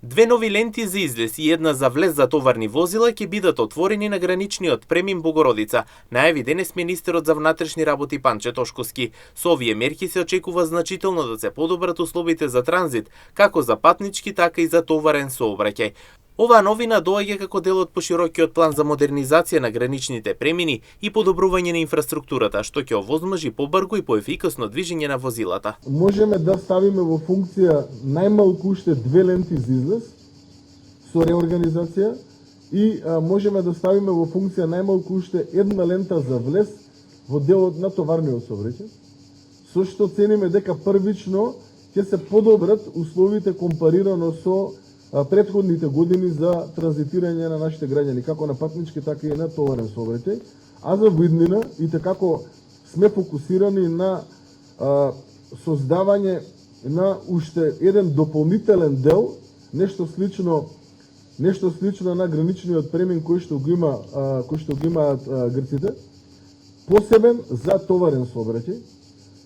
Две нови ленти за излез и една за влез за товарни возила ќе бидат отворени на граничниот премин Богородица, најави денес министерот за внатрешни работи Панче Тошковски. Со овие мерки се очекува значително да се подобрат условите за транзит, како за патнички, така и за товарен сообраќај. Оваа новина доаѓа како дел од поширокиот план за модернизација на граничните премини и подобрување на инфраструктурата, што ќе овозможи побрзо и поефикасно движење на возилата. Можеме да ставиме во функција најмалку уште две ленти за излез со реорганизација и можеме да ставиме во функција најмалку уште една лента за влез во делот на товарниот сообраќај, со што цениме дека првично ќе се подобрат условите компарирано со претходните години за транзитирање на нашите граѓани, како на патнички, така и на товарен сообраќај, а за виднина и како сме фокусирани на создавање на уште еден дополнителен дел, нешто слично на граничниот премин кој што го имаат грците, посебен за товарен сообраќај.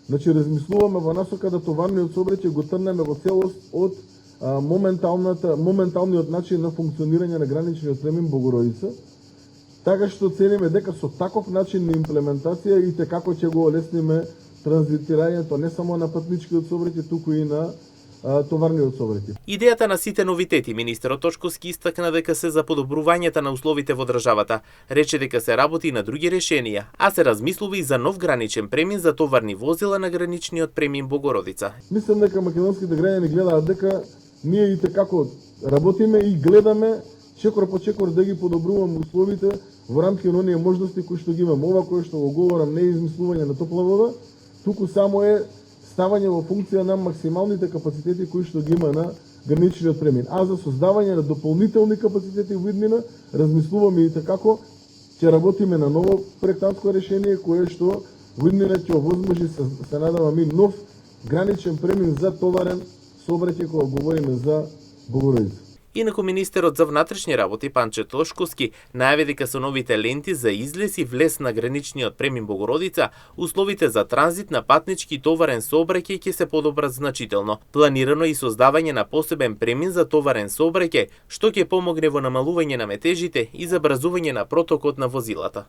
Значи размислуваме во насока да товарниот сообраќај го трнеме во целост од моменталниот начин на функционирање на граничниот премин Богородица, така што цениме дека со таков начин на имплементација и како ќе го олесниме транзитирањето не само на патничкиот сообраќај, туку и на товарниот сообраќај. Идејата на сите новитети министерот Тошковски истакна дека се за подобрувањето на условите во државата. Рече дека се работи и на други решенија, а се размислува и за нов граничен премин за товарни возила на граничниот премин Богородица. Мислам дека македонските граѓани гледаат дека ние и како работиме и гледаме чекор по чекор да ги подобруваме условите во рамки на оние можности кои што ги имаме. Ова кое што го говорам не е измислување на топла вода, туку само е ставање во функција на максималните капацитети кои што ги има на граничниот премин. А за создавање на дополнителни капацитети во иднина, размислуваме и како ќе работиме на ново проектантско решение кое што во иднина ќе овозможи, се надавам, и нов граничен премин за товарен сообраќај кога говориме за Богородица. Инаку министерот за внатрешни работи Панче Тошковски најави дека со новите ленти за излез и влез на граничниот премин Богородица, условите за транзит на патнички и товарен сообраќај ќе се подобрат значително. Планирано е и создавање на посебен премин за товарен сообраќај, што ќе помогне во намалување на метежите и забрзување на протокот на возилата.